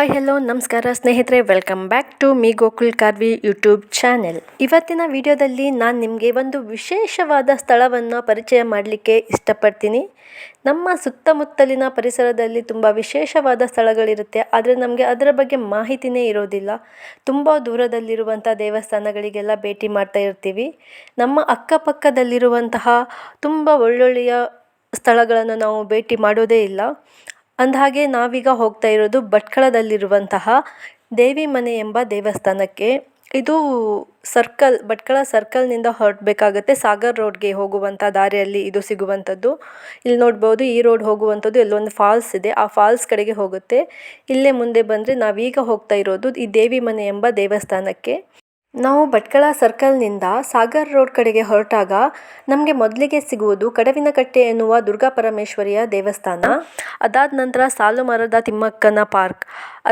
Hi hello ನಮಸ್ಕಾರ ಸ್ನೇಹಿತರೆ, welcome back to my Gokul Karvi YouTube channel. ಇವತ್ತಿನ ವಿಡಿಯೋದಲ್ಲಿ ನಾನು ನಿಮಗೆ ಒಂದು ವಿಶೇಷವಾದ ಸ್ಥಳವನ್ನು ಪರಿಚಯ ಮಾಡಲಿಕ್ಕೆ ಇಷ್ಟಪಡ್ತೀನಿ. ನಮ್ಮ ಸುತ್ತಮುತ್ತಲಿನ ಪರಿಸರದಲ್ಲಿ ತುಂಬ ವಿಶೇಷವಾದ ಸ್ಥಳಗಳಿರುತ್ತೆ, ಆದರೆ ನಮಗೆ ಅದರ ಬಗ್ಗೆ ಮಾಹಿತಿನೇ ಇರೋದಿಲ್ಲ. ತುಂಬ ದೂರದಲ್ಲಿರುವಂಥ ದೇವಸ್ಥಾನಗಳಿಗೆಲ್ಲ ಭೇಟಿ ಮಾಡ್ತಾ ಇರ್ತೀವಿ. ನಮ್ಮ ಅಕ್ಕಪಕ್ಕದಲ್ಲಿರುವಂತಹ ತುಂಬ ಒಳ್ಳೊಳ್ಳೆಯ ಸ್ಥಳಗಳನ್ನು ನಾವು ಭೇಟಿ ಮಾಡೋದೇ ಇಲ್ಲ. ಅಂದಹಾಗೆ ನಾವೀಗ ಹೋಗ್ತಾ ಇರೋದು ಭಟ್ಕಳದಲ್ಲಿರುವಂತಹ ದೇವಿ ಮನೆ ಎಂಬ ದೇವಸ್ಥಾನಕ್ಕೆ. ಇದು ಭಟ್ಕಳ ಸರ್ಕಲ್ನಿಂದ ಹೊರಡಬೇಕಾಗತ್ತೆ. ಸಾಗರ್ ರೋಡ್ಗೆ ಹೋಗುವಂಥ ದಾರಿಯಲ್ಲಿ ಇದು ಸಿಗುವಂಥದ್ದು. ಇಲ್ಲಿ ನೋಡ್ಬೋದು, ಈ ರೋಡ್ ಹೋಗುವಂಥದ್ದು ಎಲ್ಲೊಂದು ಫಾಲ್ಸ್ ಇದೆ, ಆ ಫಾಲ್ಸ್ ಕಡೆಗೆ ಹೋಗುತ್ತೆ. ಇಲ್ಲೇ ಮುಂದೆ ಬಂದರೆ ನಾವೀಗ ಹೋಗ್ತಾ ಇರೋದು ಈ ದೇವಿ ಮನೆ ಎಂಬ ದೇವಸ್ಥಾನಕ್ಕೆ. ನಾವು ಭಟ್ಕಳ ಸರ್ಕಲ್ನಿಂದ ಸಾಗರ್ ರೋಡ್ ಕಡೆಗೆ ಹೊರಟಾಗ ನಮಗೆ ಮೊದಲಿಗೆ ಸಿಗುವುದು ಕಡವಿನಕಟ್ಟೆ ಎನ್ನುವ ದುರ್ಗಾ ಪರಮೇಶ್ವರಿಯ ದೇವಸ್ಥಾನ. ಅದಾದ ನಂತರ ಸಾಲು ಮರದ ತಿಮ್ಮಕ್ಕನ ಪಾರ್ಕ್.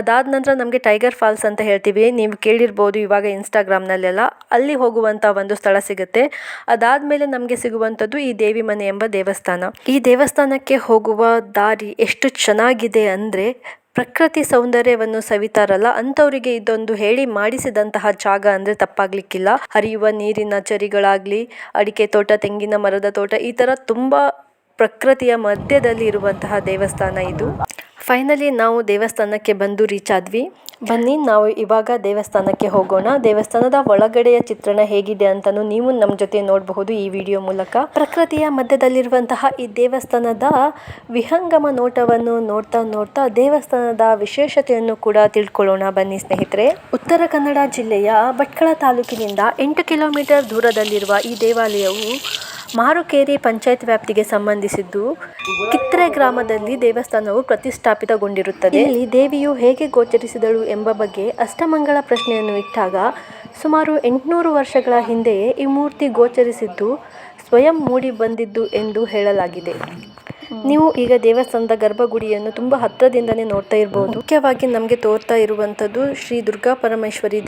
ಅದಾದ ನಂತರ ನಮಗೆ ಟೈಗರ್ ಫಾಲ್ಸ್ ಅಂತ ಹೇಳ್ತೀವಿ, ನೀವು ಕೇಳಿರ್ಬೋದು ಇವಾಗ ಇನ್ಸ್ಟಾಗ್ರಾಮ್ನಲ್ಲೆಲ್ಲ. ಅಲ್ಲಿ ಹೋಗುವಂಥ ಒಂದು ಸ್ಥಳ ಸಿಗುತ್ತೆ. ಅದಾದಮೇಲೆ ನಮಗೆ ಸಿಗುವಂಥದ್ದು ಈ ದೇವಿ ಮನೆ ಎಂಬ ದೇವಸ್ಥಾನ. ಈ ದೇವಸ್ಥಾನಕ್ಕೆ ಹೋಗುವ ದಾರಿ ಎಷ್ಟು ಚೆನ್ನಾಗಿದೆ ಅಂದರೆ, ಪ್ರಕೃತಿ ಸೌಂದರ್ಯವನ್ನು ಸವಿತಾರಲ್ಲ ಅಂಥವರಿಗೆ ಇದೊಂದು ಹೇಳಿ ಮಾಡಿಸಿದಂತಹ ಜಾಗ ಅಂದರೆ ತಪ್ಪಾಗ್ಲಿಕ್ಕಿಲ್ಲ. ಹರಿಯುವ ನೀರಿನ ಚರಿಗಳಾಗಲಿ, ಅಡಿಕೆ ತೋಟ, ತೆಂಗಿನ ಮರದ ತೋಟ, ಈ ಥರ ತುಂಬ ಪ್ರಕೃತಿಯ ಮಧ್ಯದಲ್ಲಿ ಇರುವಂತಹ ದೇವಸ್ಥಾನ ಇದು. ಫೈನಲಿ ನಾವು ದೇವಸ್ಥಾನಕ್ಕೆ ಬಂದು ರೀಚ್ ಆದ್ವಿ. ಬನ್ನಿ ನಾವು ಇವಾಗ ದೇವಸ್ಥಾನಕ್ಕೆ ಹೋಗೋಣ. ದೇವಸ್ಥಾನದ ಒಳಗಡೆಯ ಚಿತ್ರಣ ಹೇಗಿದೆ ಅಂತಲೂ ನೀವು ನಮ್ಮ ಜೊತೆ ನೋಡಬಹುದು ಈ ವಿಡಿಯೋ ಮೂಲಕ. ಪ್ರಕೃತಿಯ ಮಧ್ಯದಲ್ಲಿರುವಂತಹ ಈ ದೇವಸ್ಥಾನದ ವಿಹಂಗಮ ನೋಟವನ್ನು ನೋಡ್ತಾ ನೋಡ್ತಾ ದೇವಸ್ಥಾನದ ವಿಶೇಷತೆಯನ್ನು ಕೂಡ ತಿಳ್ಕೊಳ್ಳೋಣ ಬನ್ನಿ ಸ್ನೇಹಿತರೆ. ಉತ್ತರ ಕನ್ನಡ ಜಿಲ್ಲೆಯ ಭಟ್ಕಳ ತಾಲೂಕಿನಿಂದ 8 ಕಿಲೋಮೀಟರ್ ದೂರದಲ್ಲಿರುವ ಈ ದೇವಾಲಯವು ಮಾರುಕೇರಿ ಪಂಚಾಯತ್ ವ್ಯಾಪ್ತಿಗೆ ಸಂಬಂಧಿಸಿದ್ದು ಕಿತ್ರೆ ಗ್ರಾಮದಲ್ಲಿ ದೇವಸ್ಥಾನವು ಪ್ರತಿಷ್ಠಾಪಿತಗೊಂಡಿರುತ್ತದೆ. ಇಲ್ಲಿ ದೇವಿಯು ಹೇಗೆ ಗೋಚರಿಸಿದಳು ಎಂಬ ಬಗ್ಗೆ ಅಷ್ಟಮಂಗಳ ಪ್ರಶ್ನೆಯನ್ನು ಇಟ್ಟಾಗ ಸುಮಾರು 800 ವರ್ಷಗಳ ಹಿಂದೆಯೇ ಈ ಮೂರ್ತಿ ಗೋಚರಿಸಿದ್ದು ಸ್ವಯಂ ಮೂಡಿ ಬಂದಿದ್ದು ಎಂದು ಹೇಳಲಾಗಿದೆ. ನೀವು ಈಗ ದೇವಸ್ಥಾನದ ಗರ್ಭಗುಡಿಯನ್ನು ತುಂಬ ಹತ್ತಿರದಿಂದನೇ ನೋಡ್ತಾ ಇರಬಹುದು. ಮುಖ್ಯವಾಗಿ ನಮಗೆ ತೋರ್ತಾ ಇರುವಂಥದ್ದು ಶ್ರೀ ದುರ್ಗಾ ಪರಮೇಶ್ವರಿ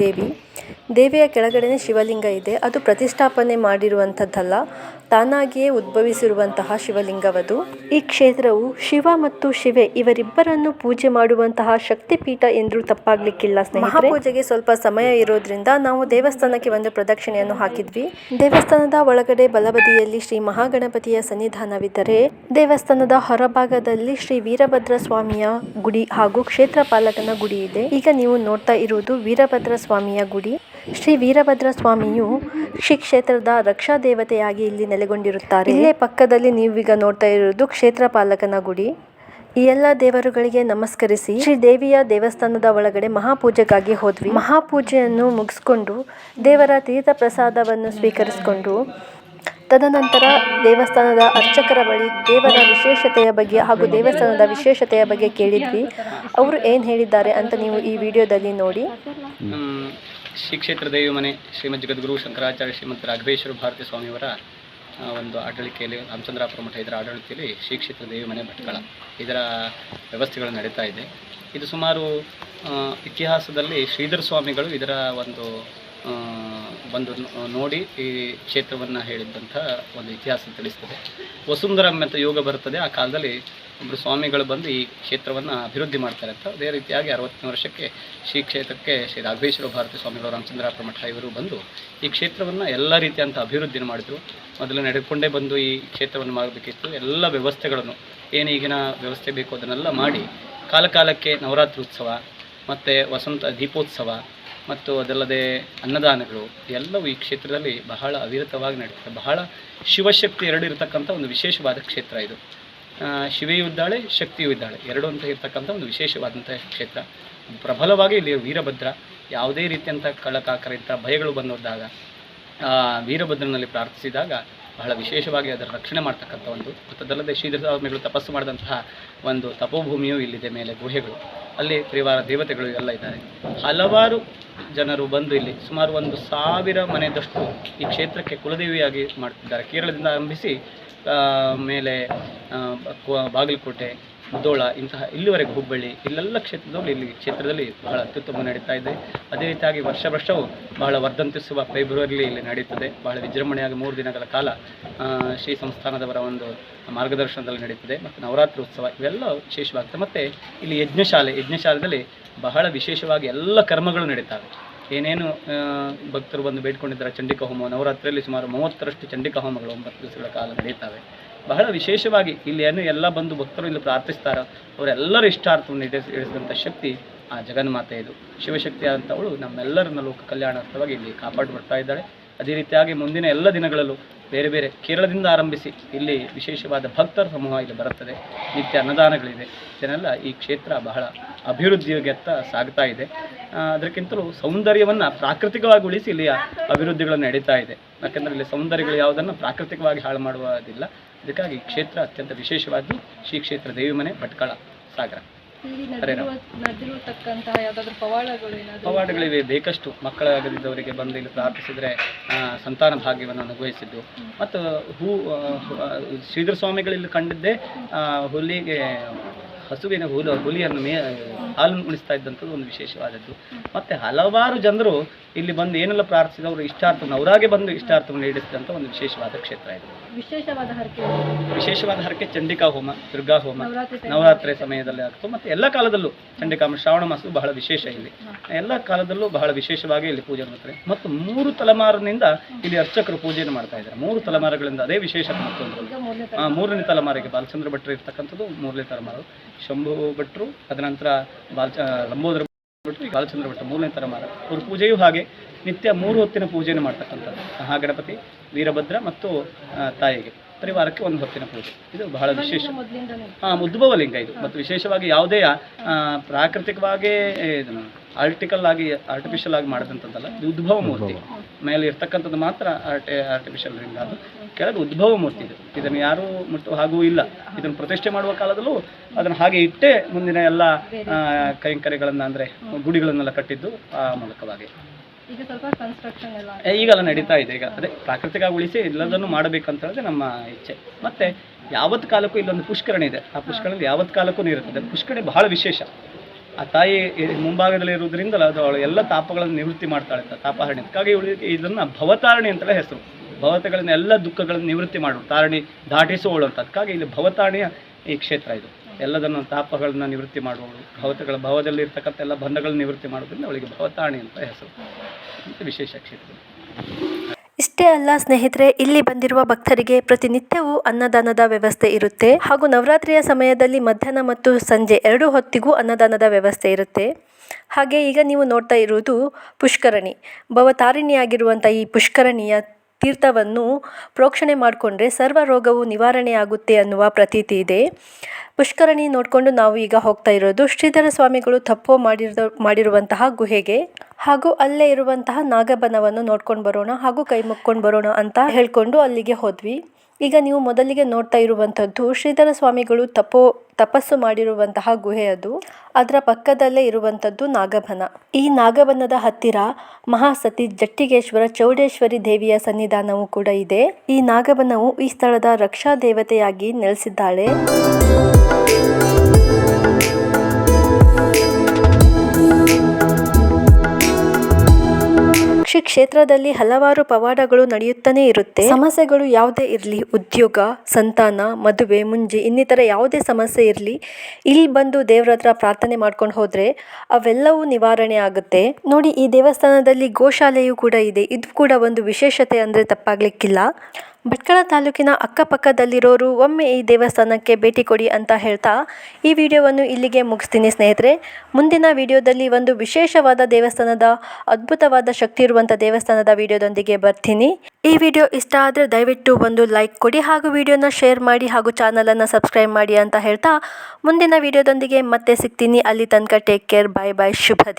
ದೇವಿಯ ಕೆಳಗಡೆನೆ ಶಿವಲಿಂಗ ಇದೆ. ಅದು ಪ್ರತಿಷ್ಠಾಪನೆ ಮಾಡಿರುವಂಥದ್ದಲ್ಲ, ತಾನಾಗಿಯೇ ಉದ್ಭವಿಸಿರುವಂತಹ ಶಿವಲಿಂಗವದು. ಈ ಕ್ಷೇತ್ರವು ಶಿವ ಮತ್ತು ಶಿವೆ ಇವರಿಬ್ಬರನ್ನು ಪೂಜೆ ಮಾಡುವಂತಹ ಶಕ್ತಿಪೀಠ ಎಂದರೂ ತಪ್ಪಾಗ್ಲಿಕ್ಕಿಲ್ಲ ಸ್ನೇಹಿತರೆ. ಮಹಾಪೂಜೆಗೆ ಸ್ವಲ್ಪ ಸಮಯ ಇರೋದ್ರಿಂದ ನಾವು ದೇವಸ್ಥಾನಕ್ಕೆ ಒಂದು ಪ್ರದಕ್ಷಿಣೆಯನ್ನು ಹಾಕಿದ್ವಿ. ದೇವಸ್ಥಾನದ ಒಳಗಡೆ ಬಲಬದಿಯಲ್ಲಿ ಶ್ರೀ ಮಹಾಗಣಪತಿಯ ಸನ್ನಿಧಾನವಿದ್ದರೆ, ದೇವಸ್ಥಾನದ ಹೊರಭಾಗದಲ್ಲಿ ಶ್ರೀ ವೀರಭದ್ರ ಸ್ವಾಮಿಯ ಗುಡಿ ಹಾಗೂ ಕ್ಷೇತ್ರ ಪಾಲಕನ ಗುಡಿ ಇದೆ. ಈಗ ನೀವು ನೋಡ್ತಾ ಇರುವುದು ವೀರಭದ್ರ ಸ್ವಾಮಿಯ ಗುಡಿ. ಶ್ರೀ ವೀರಭದ್ರ ಸ್ವಾಮಿಯು ಶ್ರೀ ಕ್ಷೇತ್ರದ ರಕ್ಷಾ ದೇವತೆಯಾಗಿ ಇಲ್ಲಿ ನೆಲೆಗೊಂಡಿರುತ್ತಾರೆ. ಇಲ್ಲೇ ಪಕ್ಕದಲ್ಲಿ ನೀವೀಗ ನೋಡ್ತಾ ಇರುವುದು ಕ್ಷೇತ್ರ ಪಾಲಕನ ಗುಡಿ. ಈ ಎಲ್ಲ ದೇವರುಗಳಿಗೆ ನಮಸ್ಕರಿಸಿ ಶ್ರೀ ದೇವಿಯ ದೇವಸ್ಥಾನದ ಒಳಗಡೆ ಮಹಾಪೂಜೆಗಾಗಿ ಹೋದ್ವಿ. ಮಹಾಪೂಜೆಯನ್ನು ಮುಗಿಸ್ಕೊಂಡು ದೇವರ ತೀರ್ಥ ಪ್ರಸಾದವನ್ನು ಸ್ವೀಕರಿಸಿಕೊಂಡು ತದನಂತರ ದೇವಸ್ಥಾನದ ಅರ್ಚಕರ ಬಳಿ ದೇವರ ವಿಶೇಷತೆಯ ಬಗ್ಗೆ ಹಾಗೂ ದೇವಸ್ಥಾನದ ವಿಶೇಷತೆಯ ಬಗ್ಗೆ ಕೇಳಿದ್ವಿ. ಅವರು ಏನು ಹೇಳಿದ್ದಾರೆ ಅಂತ ನೀವು ಈ ವಿಡಿಯೋದಲ್ಲಿ ನೋಡಿ. ಶ್ರೀ ಕ್ಷೇತ್ರ ದೇವಿ ಮನೆ ಶ್ರೀಮದ್ ಜಗದ್ಗುರು ಶಂಕರಾಚಾರ್ಯ ಶ್ರೀಮಂತ ರಾಘವೇಶ್ವರ ಭಾರತಿ ಸ್ವಾಮಿಯವರ ಒಂದು ಆಡಳಿಕೆಯಲ್ಲಿ, ರಾಮಚಂದ್ರಾಪುರ ಮಠ ಇದರ ಆಡಳಿತೆಯಲ್ಲಿ ಶ್ರೀ ಕ್ಷೇತ್ರ ದೇವಿ ಮನೆ ಭಟ್ಕಳ ಇದರ ವ್ಯವಸ್ಥೆಗಳು ನಡೀತಾ ಇದೆ. ಇದು ಸುಮಾರು ಇತಿಹಾಸದಲ್ಲಿ ಶ್ರೀಧರ ಸ್ವಾಮಿಗಳು ಇದರ ಒಂದು ನೋಡಿ ಈ ಕ್ಷೇತ್ರವನ್ನು ಹೇಳಿದ್ದಂಥ ಒಂದು ಇತಿಹಾಸ ತಿಳಿಸ್ತದೆ. ವಸುಂಧರ ಮತ್ತು ಯೋಗ ಬರುತ್ತದೆ, ಆ ಕಾಲದಲ್ಲಿ ಒಬ್ಬರು ಸ್ವಾಮಿಗಳು ಬಂದು ಈ ಕ್ಷೇತ್ರವನ್ನು ಅಭಿವೃದ್ಧಿ ಮಾಡ್ತಾರೆ ಅಂತ. ಅದೇ ರೀತಿಯಾಗಿ 60ನೇ ವರ್ಷಕ್ಕೆ ಶ್ರೀ ಕ್ಷೇತ್ರಕ್ಕೆ ಶ್ರೀ ರಾಘವೇಶ್ವರ ಭಾರತಿ ಸ್ವಾಮಿಗಳು, ರಾಮಚಂದ್ರಾಪುರ ಮಠ ಇವರು ಬಂದು ಈ ಕ್ಷೇತ್ರವನ್ನು ಎಲ್ಲ ರೀತಿಯಂಥ ಅಭಿವೃದ್ಧಿನ ಮಾಡಿದರು. ಮೊದಲು ನಡೆದುಕೊಂಡೇ ಬಂದು ಈ ಕ್ಷೇತ್ರವನ್ನು ಮಾಡಬೇಕಿತ್ತು. ಎಲ್ಲ ವ್ಯವಸ್ಥೆಗಳನ್ನು ಏನು ಈಗಿನ ವ್ಯವಸ್ಥೆ ಬೇಕು ಅದನ್ನೆಲ್ಲ ಮಾಡಿ ಕಾಲಕಾಲಕ್ಕೆ ನವರಾತ್ರಿ ಉತ್ಸವ ಮತ್ತು ವಸಂತ ದೀಪೋತ್ಸವ ಮತ್ತು ಅದಲ್ಲದೆ ಅನ್ನದಾನಗಳು ಎಲ್ಲವೂ ಈ ಕ್ಷೇತ್ರದಲ್ಲಿ ಬಹಳ ಅವಿರತವಾಗಿ ನಡೀತದೆ. ಬಹಳ ಶಿವಶಕ್ತಿ ಎರಡು ಇರತಕ್ಕಂಥ ಒಂದು ವಿಶೇಷವಾದ ಕ್ಷೇತ್ರ ಇದು. ಶಿವೆಯೂ ಇದ್ದಾಳೆ, ಶಕ್ತಿಯೂ ಇದ್ದಾಳೆ, ಎರಡು ಅಂತ ಇರತಕ್ಕಂಥ ಒಂದು ವಿಶೇಷವಾದಂಥ ಕ್ಷೇತ್ರ. ಪ್ರಬಲವಾಗಿ ಇಲ್ಲಿ ವೀರಭದ್ರ ಯಾವುದೇ ರೀತಿಯಂಥ ಕಳ್ಳಕಾಕರಿಂದ ಭಯಗಳು ಬಂದೊಡ್ದಾಗ ವೀರಭದ್ರನಲ್ಲಿ ಪ್ರಾರ್ಥಿಸಿದಾಗ ಬಹಳ ವಿಶೇಷವಾಗಿ ಅದರ ರಕ್ಷಣೆ ಮಾಡ್ತಕ್ಕಂಥ ಒಂದು. ಮತ್ತು ಅದಲ್ಲದೆ ಶ್ರೀಧರ ಸ್ವಾಮಿಗಳು ತಪಸ್ಸು ಮಾಡಿದಂತಹ ಒಂದು ತಪೋಭೂಮಿಯೂ ಇಲ್ಲಿದೆ, ಮೇಲೆ ಗುಹೆಗಳು, ಅಲ್ಲಿ ಪರಿವಾರ ದೇವತೆಗಳು ಎಲ್ಲ ಇದ್ದಾರೆ. ಹಲವಾರು ಜನರು ಬಂದು ಇಲ್ಲಿ ಸುಮಾರು 1000 ಮನೆಯದಷ್ಟು ಈ ಕ್ಷೇತ್ರಕ್ಕೆ ಕುಲದೇವಿಯಾಗಿ ಮಾಡ್ತಿದ್ದಾರೆ. ಕೇರಳದಿಂದ ಆರಂಭಿಸಿ ಮೇಲೆ ಬಾಗಲಕೋಟೆ, ಮುಧೋಳ ಇಂತಹ ಇಲ್ಲಿವರೆಗೆ ಹುಬ್ಬಳ್ಳಿ ಇಲ್ಲೆಲ್ಲ ಕ್ಷೇತ್ರದಲ್ಲಿ ಬಹಳ ಅತ್ಯುತ್ತಮ ನಡೀತಾ ಇದೆ. ಅದೇ ರೀತಿಯಾಗಿ ವರ್ಷವೂ ಬಹಳ ವರ್ಧಂತಿಸುವ ಫೆಬ್ರವರಿಯಲ್ಲಿ ಇಲ್ಲಿ ನಡೀತದೆ. ಬಹಳ ವಿಜೃಂಭಣೆಯಾಗಿ 3 ದಿನಗಳ ಕಾಲ ಶ್ರೀ ಸಂಸ್ಥಾನದವರ ಒಂದು ಮಾರ್ಗದರ್ಶನದಲ್ಲಿ ನಡೀತದೆ. ಮತ್ತು ನವರಾತ್ರಿ ಉತ್ಸವ ಇವೆಲ್ಲ ವಿಶೇಷವಾಗ್ತದೆ. ಮತ್ತು ಇಲ್ಲಿ ಯಜ್ಞಶಾಲೆಯಲ್ಲಿ ಬಹಳ ವಿಶೇಷವಾಗಿ ಎಲ್ಲ ಕರ್ಮಗಳು ನಡೀತವೆ. ಏನೇನು ಭಕ್ತರು ಬಂದು ಬೇಡ್ಕೊಂಡಿದ್ದಾರೆ, ಚಂಡಿಕಾ ಹೋಮ, ನವರಾತ್ರಿಯಲ್ಲಿ ಸುಮಾರು 30ರಷ್ಟು ಚಂಡಿಕಾ ಹೋಮಗಳು 9 ದಿವಸಗಳ ಕಾಲ ನಡೀತವೆ. ಬಹಳ ವಿಶೇಷವಾಗಿ ಇಲ್ಲಿ ಏನು ಎಲ್ಲ ಬಂದು ಭಕ್ತರು ಇಲ್ಲಿ ಪ್ರಾರ್ಥಿಸ್ತಾರೋ ಅವರೆಲ್ಲರ ಇಷ್ಟಾರ್ಥವನ್ನು ಈಡೇರಿಸಿದಂಥ ಶಕ್ತಿ ಆ ಜಗನ್ಮಾತೆ. ಇದು ಶಿವಶಕ್ತಿ ಆದಂಥವಳು ನಮ್ಮೆಲ್ಲರನ್ನ ಲೋಕ ಕಲ್ಯಾಣಾರ್ಥವಾಗಿ ಇಲ್ಲಿ ಕಾಪಾಡಿ ಬರ್ತಾ ಇದ್ದಾಳೆ. ಅದೇ ರೀತಿಯಾಗಿ ಮುಂದಿನ ಎಲ್ಲ ದಿನಗಳಲ್ಲೂ ಬೇರೆ ಕೇರಳದಿಂದ ಆರಂಭಿಸಿ ಇಲ್ಲಿ ವಿಶೇಷವಾದ ಭಕ್ತರ ಸಮೂಹ ಇಲ್ಲಿ ಬರುತ್ತದೆ. ನಿತ್ಯ ಅನ್ನದಾನಗಳಿದೆ. ಇದನ್ನೆಲ್ಲ ಈ ಕ್ಷೇತ್ರ ಬಹಳ ಅಭಿವೃದ್ಧಿಯತ್ತ ಸಾಗ್ತಾ ಇದೆ. ಅದಕ್ಕಿಂತಲೂ ಸೌಂದರ್ಯವನ್ನು ಪ್ರಾಕೃತಿಕವಾಗಿ ಉಳಿಸಿ ಇಲ್ಲಿಯ ಅಭಿವೃದ್ಧಿಗಳನ್ನು ನಡೀತಾ ಇದೆ. ಯಾಕೆಂದರೆ ಇಲ್ಲಿ ಸೌಂದರ್ಯಗಳು ಯಾವುದನ್ನು ಪ್ರಾಕೃತಿಕವಾಗಿ ಹಾಳು ಮಾಡುವುದಿಲ್ಲ. ಇದಕ್ಕಾಗಿ ಕ್ಷೇತ್ರ ಅತ್ಯಂತ ವಿಶೇಷವಾಗಿ ಶ್ರೀ ಕ್ಷೇತ್ರ ದೇವಿಮನೆ ಭಟ್ಕಳ ಸಾಗರ. ಪವಾಡಗಳಿವೆ ಬೇಕಷ್ಟು. ಮಕ್ಕಳಾಗದಿದ್ದವರಿಗೆ ಬಂದು ಇಲ್ಲಿ ಪ್ರಾರ್ಥಿಸಿದರೆ ಸಂತಾನ ಭಾಗ್ಯವನ್ನು ಅನುಭವಿಸಿದ್ದು. ಮತ್ತು ಶ್ರೀಧರ ಸ್ವಾಮಿಗಳಲ್ಲಿ ಕಂಡಿದ್ದೇ ಹಸುವಿನ ಹುಲಿಯನ್ನು ಹಾಲು ಉಣಿಸ್ತಾ ಇದ್ದಂಥದ್ದು ಒಂದು ವಿಶೇಷವಾದದ್ದು. ಮತ್ತು ಹಲವಾರು ಜನರು ಇಲ್ಲಿ ಬಂದು ಏನೆಲ್ಲ ಪ್ರಾರ್ಥಿಸಿದವರು ಇಷ್ಟಾರ್ಥವನ್ನು ಅವರಾಗೆ ಬಂದು ಇಷ್ಟಾರ್ಥವನ್ನು ಈಡೇರಿಸಿದಂಥ ಒಂದು ವಿಶೇಷವಾದ ಕ್ಷೇತ್ರ ಇದು. ವಿಶೇಷವಾದ ಹರಕೆ ಚಂಡಿಕಾ ಹೋಮ, ದುರ್ಗಾ ಹೋಮ ನವರಾತ್ರಿ ಸಮಯದಲ್ಲಿ ಆಗ್ತದೆ. ಮತ್ತು ಎಲ್ಲ ಕಾಲದಲ್ಲೂ ಚಂಡಿಕಾ ಶ್ರಾವಣ ಮಾಸ ಬಹಳ ವಿಶೇಷ. ಇಲ್ಲಿ ಎಲ್ಲ ಕಾಲದಲ್ಲೂ ಬಹಳ ವಿಶೇಷವಾಗಿ ಇಲ್ಲಿ ಪೂಜೆ ಮಾಡ್ತಾರೆ. ಮತ್ತು 3 ತಲೆಮಾರಿನಿಂದ ಇಲ್ಲಿ ಅರ್ಚಕರು ಪೂಜೆಯನ್ನು ಮಾಡ್ತಾ ಇದ್ದಾರೆ. 3 ತಲೆಮಾರುಗಳಿಂದ ಅದೇ ವಿಶೇಷ. ಮತ್ತೊಂದು 3ನೇ ತಲೆಮಾರಿಗೆ ಬಾಲಚಂದ್ರ ಭಟ್ರು ಇರ್ತಕ್ಕಂಥದ್ದು 3ನೇ ತಲೆಮಾರು, ಶಂಭು ಭಟ್ರು, ಅದನಂತರ ಲಂಬೋದರ ಭಟ್ರು, ಬಾಲಚಂದ್ರ ಭಟ್ರು 3ನೇ ತಲೆಮಾರು. ಅವ್ರ ಪೂಜೆಯೂ ಹಾಗೆ ನಿತ್ಯ 3 ಹೊತ್ತಿನ ಪೂಜೆಯನ್ನು ಮಾಡ್ತಕ್ಕಂಥದ್ದು. ಮಹಾಗಣಪತಿ, ವೀರಭದ್ರ ಮತ್ತು ತಾಯಿಗೆ ಪರಿವಾರಕ್ಕೆ 1 ಹೊತ್ತಿನ ಪೂಜೆ. ಇದು ಬಹಳ ವಿಶೇಷ. ಉದ್ಭವ ಲಿಂಗ ಇದು. ಮತ್ತು ವಿಶೇಷವಾಗಿ ಯಾವುದೇ ಪ್ರಾಕೃತಿಕವಾಗಿ ಆರ್ಟಿಫಿಷಿಯಲ್ ಆಗಿ ಮಾಡಿದಂಥದ್ದಲ್ಲ. ಇದು ಉದ್ಭವ ಮೂರ್ತಿ. ಮೇಲೆ ಇರ್ತಕ್ಕಂಥದ್ದು ಮಾತ್ರ ಆರ್ಟಿಫಿಷಿಯಲ್ ಲಿಂಗ. ಅದು ಕೆಳಗೆ ಉದ್ಭವ ಮೂರ್ತಿ. ಇದನ್ನು ಯಾರೂ ಮುಟ್ಟು ಹಾಗೂ ಇಲ್ಲ. ಇದನ್ನು ಪ್ರತಿಷ್ಠೆ ಮಾಡುವ ಕಾಲದಲ್ಲೂ ಅದನ್ನು ಹಾಗೆ ಇಟ್ಟೇ ಮುಂದಿನ ಎಲ್ಲ ಕೈಂಕರ್ಯಗಳನ್ನು ಅಂದರೆ ಗುಡಿಗಳನ್ನೆಲ್ಲ ಕಟ್ಟಿದ್ದು ಆ ಮೂಲಕವಾಗಿ. ಈಗೆಲ್ಲ ನಡೀತಾ ಇದೆ. ಈಗ ಅದೇ ಪ್ರಾಕೃತಿಕ ಉಳಿಸಿ ಎಲ್ಲದನ್ನು ಮಾಡಬೇಕಂತ ಹೇಳಿದ್ರೆ ನಮ್ಮ ಇಚ್ಛೆ. ಮತ್ತು ಯಾವತ್ತು ಕಾಲಕ್ಕೂ ಇಲ್ಲೊಂದು ಪುಷ್ಕರಣಿ ಇದೆ. ಆ ಪುಷ್ಕರಣಿ ಯಾವತ್ತು ಕಾಲಕ್ಕೂ ನೀರುತ್ತದೆ. ಪುಷ್ಕರಣಿ ಬಹಳ ವಿಶೇಷ. ಆ ತಾಯಿ ಮುಂಭಾಗದಲ್ಲಿ ಇರುವುದರಿಂದ ಅದು ಅವಳು ಎಲ್ಲ ತಾಪಗಳನ್ನು ನಿವೃತ್ತಿ ಮಾಡ್ತಾಳೆ. ತಾಪಹರಣಿ. ಅದಕ್ಕಾಗಿ ಇದನ್ನು ಭವತಾರಣಿ ಅಂತಲೇ ಹೆಸರು. ಭವತಗಳನ್ನ ಎಲ್ಲ ದುಃಖಗಳನ್ನು ನಿವೃತ್ತಿ ಮಾಡುವ ತಾರಣಿ, ದಾಟಿಸುವವಳು ಅಂತ. ಅದಕ್ಕಾಗಿ ಇಲ್ಲಿ ಭವತಾರಣಿಯ ಈ ಕ್ಷೇತ್ರ ಇದು. ಎಲ್ಲದನ್ನು ತಾಪಗಳನ್ನು ನಿವೃತ್ತಿ ಮಾಡುವವಳು, ಭವದಲ್ಲಿ ಇರ್ತಕ್ಕಂಥ ಎಲ್ಲ ಬಂಧಗಳನ್ನು ನಿವೃತ್ತಿ ಮಾಡೋದ್ರಿಂದ ಅವಳಿಗೆ ಭವತಾರಣಿ ಅಂತ ಹೆಸರು. ಅಂತ ವಿಶೇಷ ಕ್ಷೇತ್ರ. ಇಷ್ಟೇ ಅಲ್ಲ ಸ್ನೇಹಿತರೆ, ಇಲ್ಲಿ ಬಂದಿರುವ ಭಕ್ತರಿಗೆ ಪ್ರತಿನಿತ್ಯವೂ ಅನ್ನದಾನದ ವ್ಯವಸ್ಥೆ ಇರುತ್ತೆ. ಹಾಗೂ ನವರಾತ್ರಿಯ ಸಮಯದಲ್ಲಿ ಮಧ್ಯಾಹ್ನ ಮತ್ತು ಸಂಜೆ 2 ಹೊತ್ತಿಗೂ ಅನ್ನದಾನದ ವ್ಯವಸ್ಥೆ ಇರುತ್ತೆ. ಹಾಗೆ ಈಗ ನೀವು ನೋಡ್ತಾ ಇರುವುದು ಪುಷ್ಕರಣಿ. ಭವತಾರಿಣಿಯಾಗಿರುವಂಥ ಈ ಪುಷ್ಕರಣಿಯ ತೀರ್ಥವನ್ನು ಪ್ರೋಕ್ಷಣೆ ಮಾಡಿಕೊಂಡ್ರೆ ಸರ್ವ ರೋಗವು ನಿವಾರಣೆಯಾಗುತ್ತೆ ಅನ್ನುವ ಪ್ರತೀತಿ ಇದೆ. ಪುಷ್ಕರಣಿ ನೋಡಿಕೊಂಡು ನಾವು ಈಗ ಹೋಗ್ತಾ ಇರೋದು ಶ್ರೀಧರ ಸ್ವಾಮಿಗಳು ತಪ್ಪೋ ಮಾಡಿರುವಂತಹ ಗುಹೆಗೆ. ಹಾಗೂ ಅಲ್ಲೇ ಇರುವಂತಹ ನಾಗಬನವನ್ನು ನೋಡ್ಕೊಂಡು ಬರೋಣ ಹಾಗೂ ಕೈ ಮುಕ್ಕೊಂಡು ಬರೋಣ ಅಂತ ಹೇಳ್ಕೊಂಡು ಅಲ್ಲಿಗೆ ಹೋದ್ವಿ. ಈಗ ನೀವು ಮೊದಲಿಗೆ ನೋಡ್ತಾ ಇರುವಂಥದ್ದು ಶ್ರೀಧರ ಸ್ವಾಮಿಗಳು ತಪಸ್ಸು ಮಾಡಿರುವಂತಹ ಗುಹೆ. ಅದು ಅದರ ಪಕ್ಕದಲ್ಲೇ ಇರುವಂಥದ್ದು ನಾಗಬನ. ಈ ನಾಗಬನದ ಹತ್ತಿರ ಮಹಾಸತಿ ಜಟ್ಟಿಗೇಶ್ವರ ಚೌಡೇಶ್ವರಿ ದೇವಿಯ ಸನ್ನಿಧಾನವೂ ಕೂಡ ಇದೆ. ಈ ನಾಗಬನವು ಈ ಸ್ಥಳದ ರಕ್ಷಾ ದೇವತೆಯಾಗಿ ನೆಲೆಸಿದ್ದಾಳೆ. ಶ್ರೀ ಕ್ಷೇತ್ರದಲ್ಲಿ ಹಲವಾರು ಪವಾಡಗಳು ನಡೆಯುತ್ತಾನೆ ಇರುತ್ತೆ. ಸಮಸ್ಯೆಗಳು ಯಾವುದೇ ಇರಲಿ, ಉದ್ಯೋಗ, ಸಂತಾನ, ಮದುವೆ, ಮುಂಜಿ ಇನ್ನಿತರ ಯಾವುದೇ ಸಮಸ್ಯೆ ಇರಲಿ, ಇಲ್ಲಿ ಬಂದು ದೇವರ ಹತ್ರ ಪ್ರಾರ್ಥನೆ ಮಾಡ್ಕೊಂಡು ಹೋದ್ರೆ ಅವೆಲ್ಲವೂ ನಿವಾರಣೆ ಆಗುತ್ತೆ. ನೋಡಿ, ಈ ದೇವಸ್ಥಾನದಲ್ಲಿ ಗೋಶಾಲೆಯೂ ಕೂಡ ಇದೆ. ಇದು ಕೂಡ ಒಂದು ವಿಶೇಷತೆ ಅಂದರೆ ತಪ್ಪಾಗ್ಲಿಕ್ಕಿಲ್ಲ. ಭಟ್ಕಳ ತಾಲೂಕಿನ ಅಕ್ಕಪಕ್ಕದಲ್ಲಿರೋರು ಒಮ್ಮೆ ಈ ದೇವಸ್ಥಾನಕ್ಕೆ ಭೇಟಿ ಕೊಡಿ ಅಂತ ಹೇಳ್ತಾ ಈ ವಿಡಿಯೋವನ್ನು ಇಲ್ಲಿಗೆ ಮುಗಿಸ್ತೀನಿ ಸ್ನೇಹಿತರೆ. ಮುಂದಿನ ವಿಡಿಯೋದಲ್ಲಿ ಒಂದು ವಿಶೇಷವಾದ ದೇವಸ್ಥಾನದ, ಅದ್ಭುತವಾದ ಶಕ್ತಿ ಇರುವಂಥ ದೇವಸ್ಥಾನದ ವಿಡಿಯೋದೊಂದಿಗೆ ಬರ್ತೀನಿ. ಈ ವಿಡಿಯೋ ಇಷ್ಟ ಆದರೆ ದಯವಿಟ್ಟು ಒಂದು ಲೈಕ್ ಕೊಡಿ ಹಾಗೂ ವಿಡಿಯೋನ ಶೇರ್ ಮಾಡಿ ಹಾಗೂ ಚಾನಲನ್ನು ಸಬ್ಸ್ಕ್ರೈಬ್ ಮಾಡಿ ಅಂತ ಹೇಳ್ತಾ ಮುಂದಿನ ವಿಡಿಯೋದೊಂದಿಗೆ ಮತ್ತೆ ಸಿಗ್ತೀನಿ. ಅಲ್ಲಿ ತನಕ ಟೇಕ್ ಕೇರ್. ಬಾಯ್ ಬಾಯ್. ಶುಭ ದಿನ.